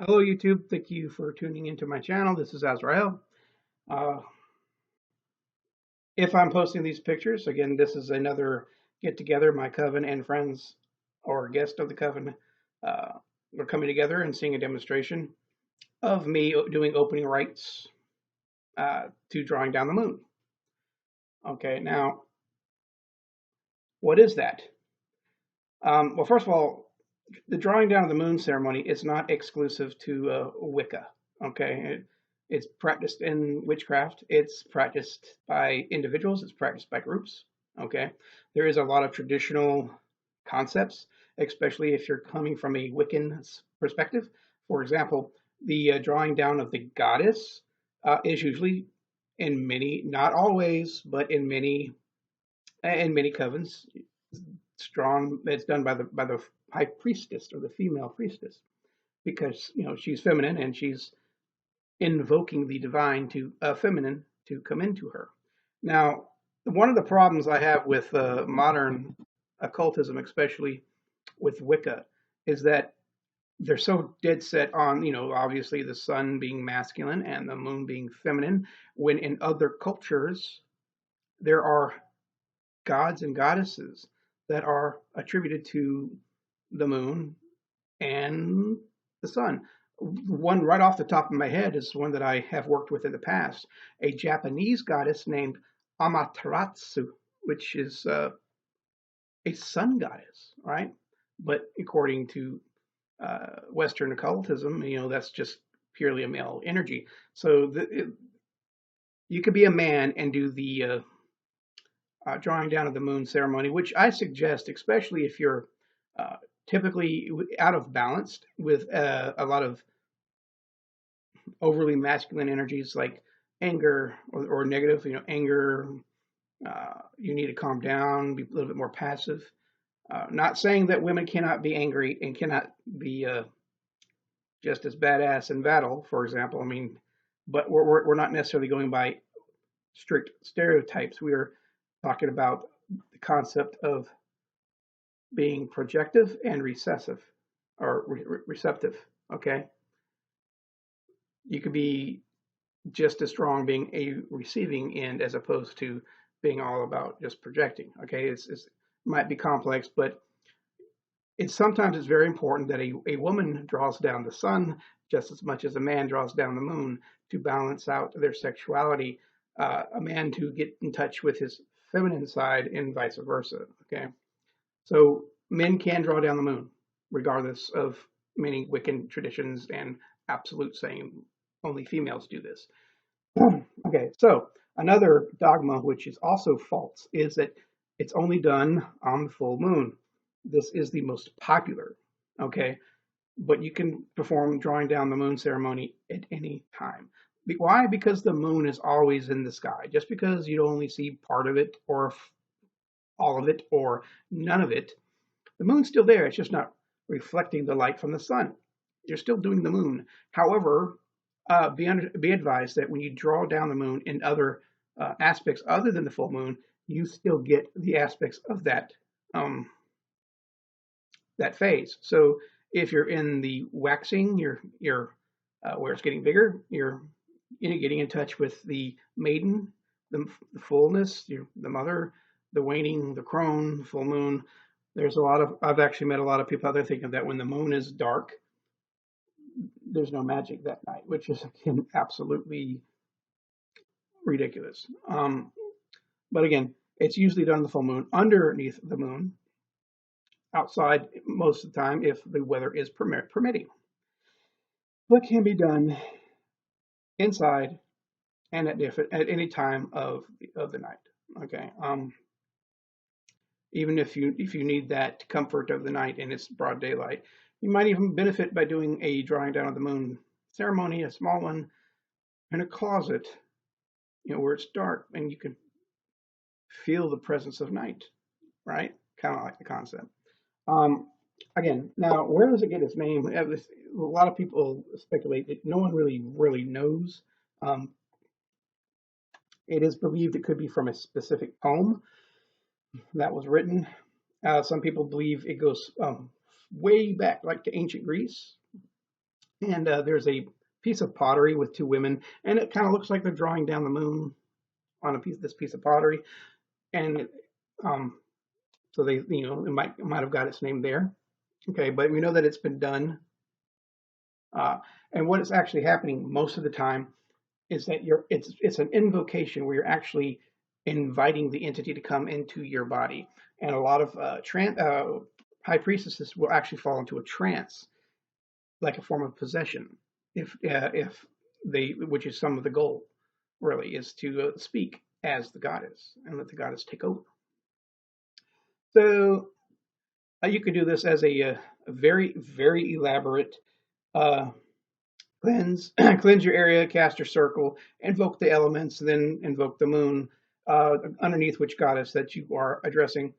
Hello, YouTube. Thank you for tuning into my channel. This is Azrael. Uh, if I'm posting these pictures, again, this is another get together. My coven and friends, or guest of the coven, uh, are coming together and seeing a demonstration of me doing opening rites to drawing down the moon. Okay, now, what is that? Well, first of all, the drawing down of the moon ceremony is not exclusive to Wicca. Okay, it's practiced in witchcraft. It's practiced by individuals. It's practiced by groups. Okay, there is a lot of traditional concepts, especially if you're coming from a Wiccan perspective. For example, the drawing down of the goddess is usually in many, not always, but in many covens, strong. It's done by the high priestess or the female priestess because she's feminine and she's invoking the divine to feminine to come into her. Now, one of the problems I have with modern occultism, especially with Wicca, is that they're so dead set on, obviously the sun being masculine and the moon being feminine, when in other cultures there are gods and goddesses that are attributed to the moon and the sun. One right off the top of my head is one that I have worked with in the past, a Japanese goddess named Amaterasu, which is a sun goddess, right? But according to Western occultism, that's just purely a male energy. So you could be a man and do the drawing down of the moon ceremony, which I suggest, especially if you're uh, typically out of balance with a lot of overly masculine energies like anger or negative. Anger, you need to calm down, be a little bit more passive. Not saying that women cannot be angry and cannot be just as badass in battle, for example. I mean, but we're not necessarily going by strict stereotypes. We are talking about the concept of being projective and recessive or receptive. Okay, you could be just as strong being a receiving end as opposed to being all about just projecting. Okay, it might be complex, but sometimes it's very important that a woman draws down the sun just as much as a man draws down the moon to balance out their sexuality. A man to get in touch with his feminine side and vice versa. Okay, so men can draw down the moon, regardless of many Wiccan traditions and absolute saying only females do this. Okay, so another dogma, which is also false, is that it's only done on the full moon. This is the most popular, okay? But you can perform drawing down the moon ceremony at any time. Why? Because the moon is always in the sky. Just because you only see part of it or all of it or none of it, the moon's still there. It's just not reflecting the light from the sun. You're still doing the moon. However, be advised that when you draw down the moon in other aspects other than the full moon, you still get the aspects of um, that phase. So if you're in the waxing, you're where it's getting bigger, you're getting in touch with the maiden, the fullness, the mother, the waning, the crone, the full moon. There's a lot of I've actually met a lot of people out there thinking that when the moon is dark, there's no magic that night, which is again absolutely ridiculous. But again, it's usually done on the full moon, underneath the moon, outside most of the time if the weather is permitting. But can be done inside and at any time of the night. Okay. Even if you need that comfort of the night and it's broad daylight, you might even benefit by doing a drawing down of the moon ceremony, a small one, in a closet, where it's dark and you can feel the presence of night, right? Kind of like the concept. Um, Again, now where does it get its name? A lot of people speculate that no one really knows. Um, it is believed it could be from a specific poem that was written. Some people believe it goes way back, like to ancient Greece. And there's a piece of pottery with two women, and it kind of looks like they're drawing down the moon on this piece of pottery. And um, so they, it might have got its name there. Okay, but we know that it's been done. Uh, and what is actually happening most of the time is that it's an invocation where you're actually inviting the entity to come into your body. And a lot of high priestesses will actually fall into a trance, like a form of possession, if they, which is some of the goal, really, is to speak as the goddess and let the goddess take over. So you could do this as a very, very elaborate uh, cleanse, cleanse your area, cast your circle, invoke the elements, then invoke the moon underneath which goddess that you are addressing,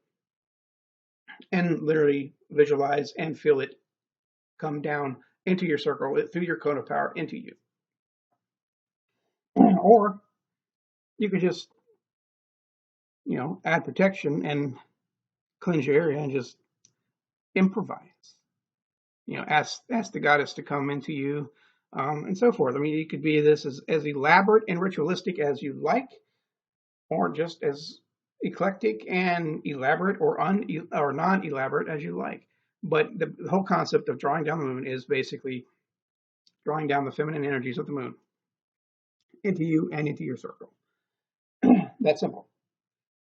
and literally visualize and feel it come down into your circle through your cone of power into you. Or you could just, add protection and cleanse your area and just improvise. Ask the goddess to come into you, and so forth. I mean, you could be this as elaborate and ritualistic as you like, or just as eclectic and elaborate or non-elaborate as you like. But the whole concept of drawing down the moon is basically drawing down the feminine energies of the moon into you and into your circle. That's simple.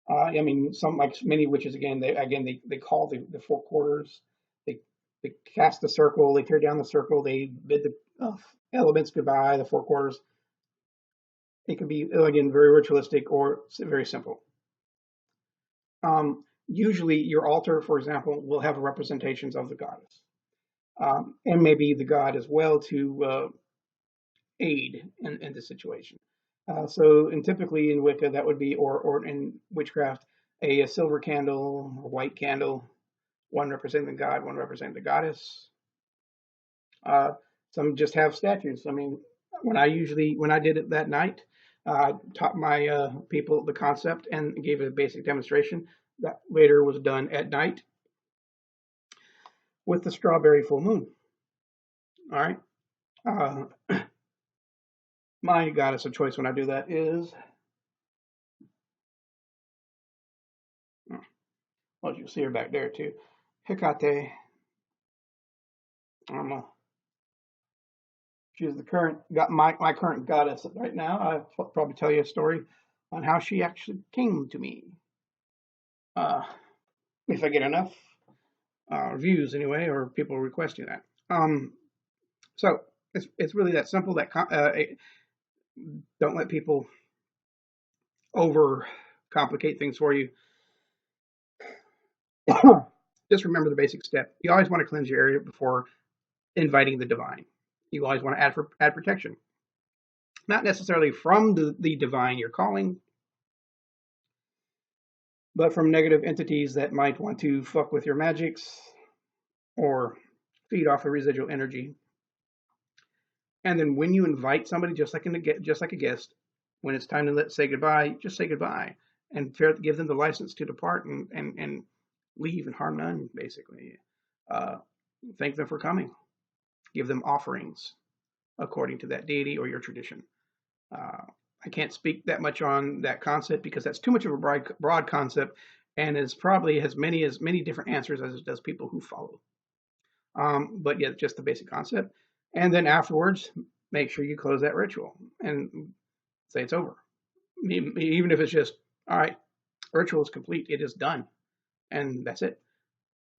I mean, some like many witches they call the four quarters. They cast the circle, they tear down the circle, they bid the elements goodbye. The four quarters. It can be again very ritualistic or very simple. Usually, your altar, for example, will have representations of the goddess, and maybe the god as well to aid in the situation. And typically in Wicca, that would be, or in witchcraft, a silver candle, a white candle, one representing the god, one representing the goddess. Some just have statues. I mean, when I did it that night, taught my people the concept and gave a basic demonstration. That later was done at night with the strawberry full moon. All right. Uh, my goddess of choice when I do that is, well, you see her back there too, Hecate. She's the current my current goddess right now. I'll probably tell you a story on how she actually came to me. Uh, if I get enough views anyway, or people requesting that. So it's really that simple. That don't let people over complicate things for you. Just remember the basic step. You always want to cleanse your area before inviting the divine. You always want to add protection, not necessarily from the divine you're calling, but from negative entities that might want to fuck with your magics or feed off the residual energy. And then when you invite somebody, just like a guest, when it's time to say goodbye, just say goodbye and give them the license to depart and leave and harm none, basically. Thank them for coming. Give them offerings according to that deity or your tradition. I can't speak that much on that concept because that's too much of a broad concept, and is probably has many different answers as it does people who follow. But yeah, just the basic concept. And then afterwards, make sure you close that ritual and say it's over. Even if it's just, all right, ritual is complete, it is done, and that's it.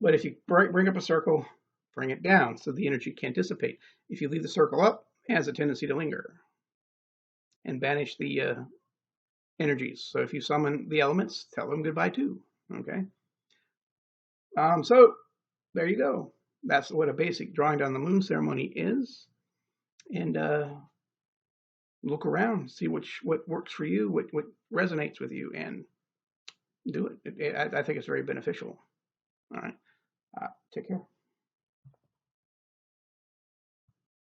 But if you bring up a circle, bring it down so the energy can't dissipate. If you leave the circle up, it has a tendency to linger and banish the energies. So if you summon the elements, tell them goodbye too. Okay. So there you go. That's what a basic drawing down the moon ceremony is. And look around, see what works for you, what resonates with you, and do it. I think it's very beneficial. All right. Take care.